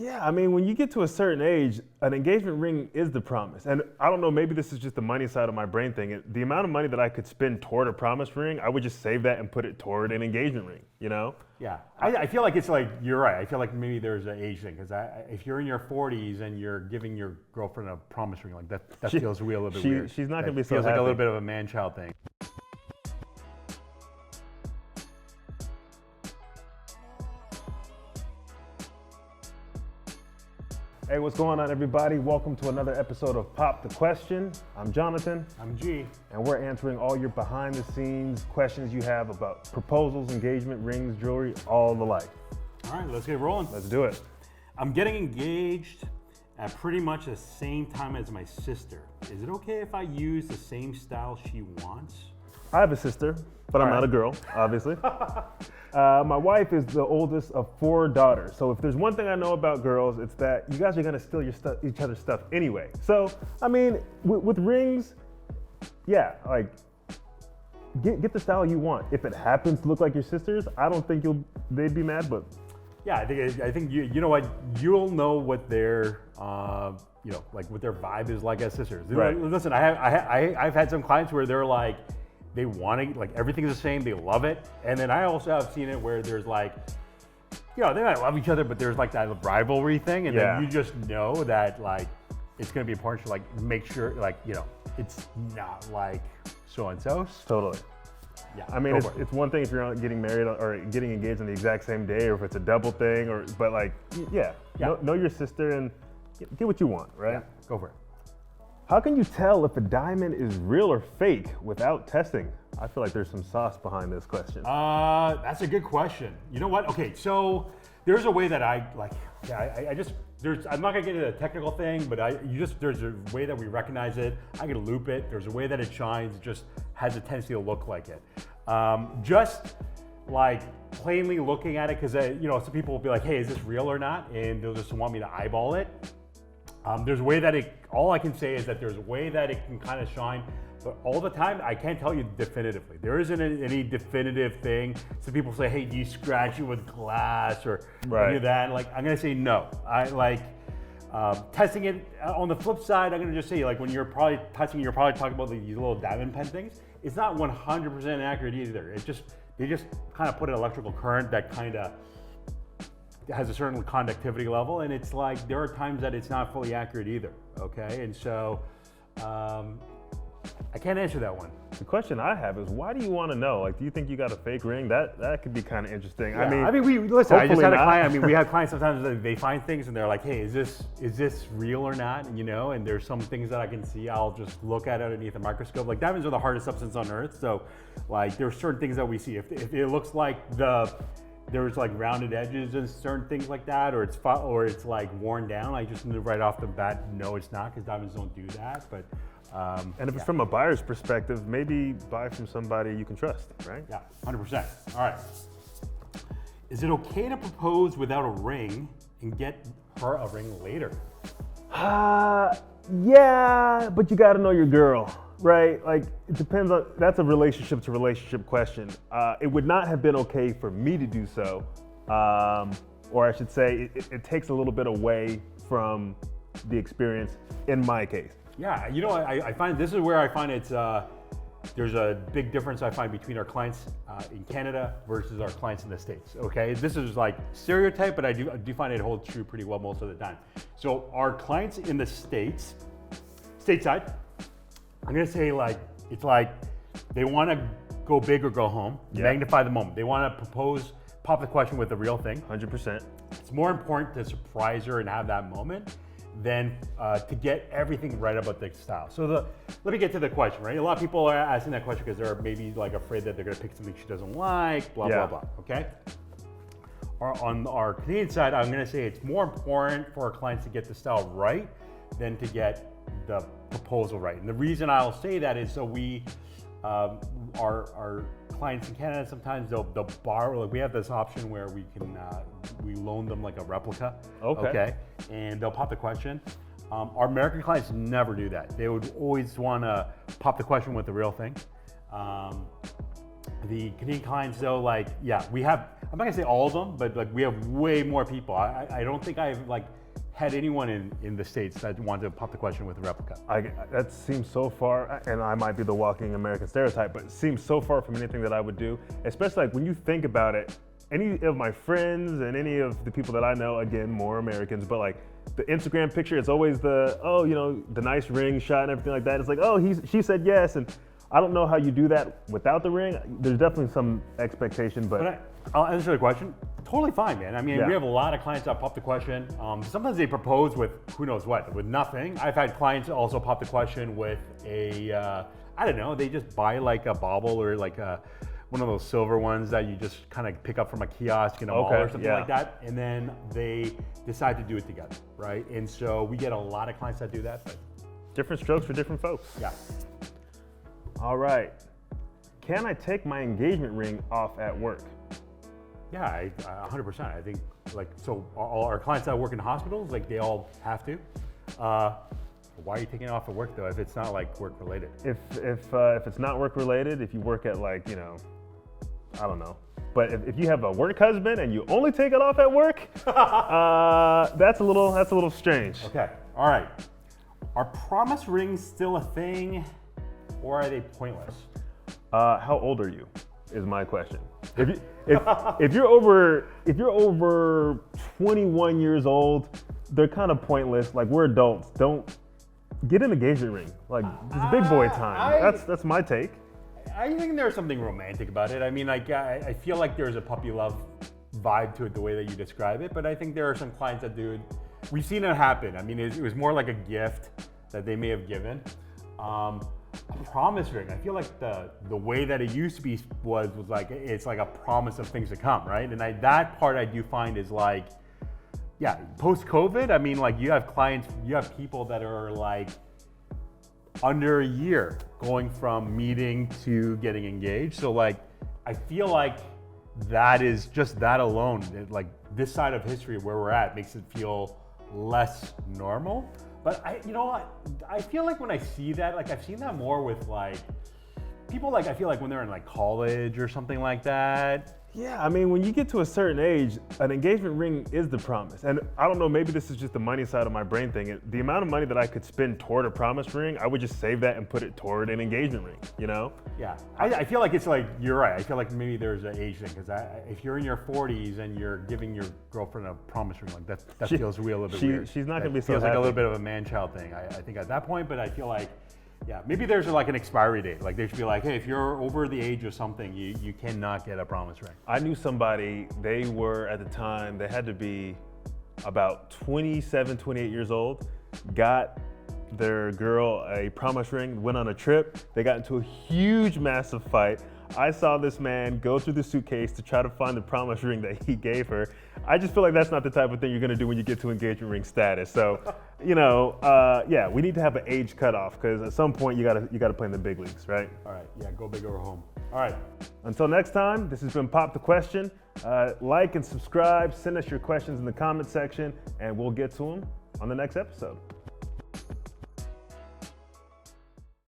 Yeah, I mean, when you get to a certain age, an engagement ring is the promise. And I don't know, maybe this is just the money side of my brain thing. The amount of money that I could spend toward a promise ring, I would just save that and put it toward an engagement ring, you know? Yeah, I feel like it's like, you're right. I feel like maybe there's an age thing, because if you're in your 40s and you're giving your girlfriend a promise ring, like that feels a little bit weird. She's not going to be so feels happy. like a little bit of a man-child thing. Hey, what's going on, everybody? Welcome to another episode of Pop the Question. I'm Jonathan. I'm G. And we're answering all your behind-the-scenes questions you have about proposals, engagement rings, jewelry, all the like. All right, let's get rolling. Let's do it. I'm getting engaged at pretty much the same time as my sister. Is it okay if I use the same style she wants? I have a sister, but I'm not a girl, obviously. My wife is the oldest of 4 daughters. So if there's one thing I know about girls, it's that you guys are gonna steal each other's stuff anyway. So, I mean, with rings, yeah, like, get the style you want. If it happens to look like your sister's, I don't think they'd be mad, but. Yeah, I think you know what, you'll know what their, like what their vibe is like as sisters. Right. Listen, I've had some clients where they're like, they want to, like, everything's the same, they love it. And then I also have seen it where there's like, they might love each other, but there's like that rivalry thing. And then you just know that, like, it's going to be important to, like, make sure, like, it's not like so-and-so. Totally. Yeah. I mean, it's one thing if you're getting married or getting engaged on the exact same day, or if it's a double thing, but like, know your sister and get what you want, right? Yeah, go for it. How can you tell if a diamond is real or fake without testing? I feel like there's some sauce behind this question. That's a good question. You know what? Okay, so there's a way that I'm not gonna get into the technical thing, but there's a way that we recognize it. I can loop it. There's a way that it shines. It just has a tendency to look like it. Just like plainly looking at it, because some people will be like, hey, is this real or not? And they'll just want me to eyeball it. There's a way that all I can say is that there's a way that it can kind of shine, but all the time, I can't tell you definitively. There isn't any definitive thing. Some people say, hey, do you scratch it with glass or any of that? Like, I'm gonna say no. I like testing it. On the flip side, I'm gonna just say, like, when you're probably talking about these little diamond pen things. It's not 100% accurate either. They just kind of put an electrical current that kind of has a certain conductivity level, and it's like there are times that it's not fully accurate either. Okay, and so I can't answer that one. The question I have is, why do you want to know? Like, do you think you got a fake ring? That could be kind of interesting. Yeah, I mean, listen. I just had a client. I mean, we have clients sometimes that they find things and they're like, "Hey, is this real or not?" And there's some things that I can see. I'll just look at it underneath a microscope. Like, diamonds are the hardest substance on earth, so like there's certain things that we see. If it looks like there's like rounded edges and certain things like that, or it's like worn down, I just knew right off the bat, no, it's not, because diamonds don't do that. But and if it's from a buyer's perspective, maybe buy from somebody you can trust, right? Yeah, 100%. All right. Is it okay to propose without a ring and get her a ring later? Yeah, but you got to know your girl, right? Like, it depends on, that's a relationship to relationship question. It would not have been okay for me to do so, or I should say, it takes a little bit away from the experience in my case. Yeah, I find this is where I find it's there's a big difference I find between our clients in Canada versus our clients in the States. Okay, this is like stereotype, but I do find it holds true pretty well most of the time. So our clients in the stateside, I'm gonna say, like, it's like they want to go big or go home, magnify the moment. They want to propose, pop the question with the real thing. 100%. It's more important to surprise her and have that moment than to get everything right about the style. So let me get to the question, right? A lot of people are asking that question because they're maybe like afraid that they're gonna pick something she doesn't like, blah, blah, blah, okay? On our Canadian side, I'm gonna say it's more important for our clients to get the style right than to get the proposal right. And the reason I'll say that is so our clients in Canada, sometimes they'll borrow, like we have this option where we can, we loan them like a replica, okay? And they'll pop the question. Our American clients never do that. They would always wanna pop the question with the real thing. The Canadian clients though, like, yeah, we have, I'm not gonna say all of them, but like we have way more people. I don't think I've like had anyone in the States that wanted to pop the question with a replica. That seems so far, and I might be the walking American stereotype, but it seems so far from anything that I would do, especially like when you think about it. Any of my friends and any of the people that I know, again, more Americans, but like the Instagram picture, it's always the, oh, you know, the nice ring shot and everything like that. It's like, oh, she said yes. And I don't know how you do that without the ring. There's definitely some expectation, but I'll answer the question. Totally fine, man. I mean, Yeah. we have a lot of clients that pop the question. Sometimes they propose with who knows what, with nothing. I've had clients also pop the question with a, I don't know, they just buy like a bauble or like one of those silver ones that you just kind of pick up from a kiosk in a mall or something like that, and then they decide to do it together, right? And so we get a lot of clients that do that, but different strokes for different folks. yeah. All right. Can I take my engagement ring off at work? Yeah, I 100%. I think like, so all our clients that work in hospitals, like they all have to. Why are you taking it off at work though if it's not like work related? If it's not work related, if you work at like, you know, I don't know. But if you have a work husband and you only take it off at work, that's a little strange. Okay, all right. Are promise rings still a thing or are they pointless? How old are you? Is my question. If you're over 21 years old, they're kind of pointless. Like, we're adults. Don't get an engagement ring. Like, it's big boy time. That's my take. I think there's something romantic about it. I mean, like, I feel like there's a puppy love vibe to it the way that you describe it, but I think there are some clients that do it. We've seen it happen. I mean, it was more like a gift that they may have given. A promise ring, I feel like the way that it used to be was like, it's like a promise of things to come, right? And that part I do find is like, yeah, post-COVID, I mean, like you have clients, you have people that are like under a year going from meeting to getting engaged. So like, I feel like that is just that alone, like this side of history where we're at makes it feel less normal. But you know what? I feel like when I see that, like I've seen that more with like people, like I feel like when they're in like college or something like that. Yeah, I mean, when you get to a certain age, an engagement ring is the promise. And I don't know, maybe this is just the money side of my brain thing. The amount of money that I could spend toward a promise ring, I would just save that and put it toward an engagement ring, you know? Yeah, I feel like it's like, you're right. I feel like maybe there's an age thing, because if you're in your 40s and you're giving your girlfriend a promise ring, like that feels a little bit weird. She's not gonna be so feels like happy. a little bit of a man-child thing, I think at that point, but I feel like, yeah, maybe there's like an expiry date. Like they should be like, hey, if you're over the age of something, you cannot get a promise ring. I knew somebody, they were at the time, they had to be about 27, 28 years old, got their girl a promise ring, went on a trip, they got into a huge, massive fight. I saw this man go through the suitcase to try to find the promise ring that he gave her. I just feel like that's not the type of thing you're gonna do when you get to engagement ring status. So, you know, yeah, we need to have an age cutoff, because at some point you gotta play in the big leagues, right? All right, yeah, go big or home. All right. Until next time, this has been Pop the Question. Like and subscribe, send us your questions in the comment section, and we'll get to them on the next episode.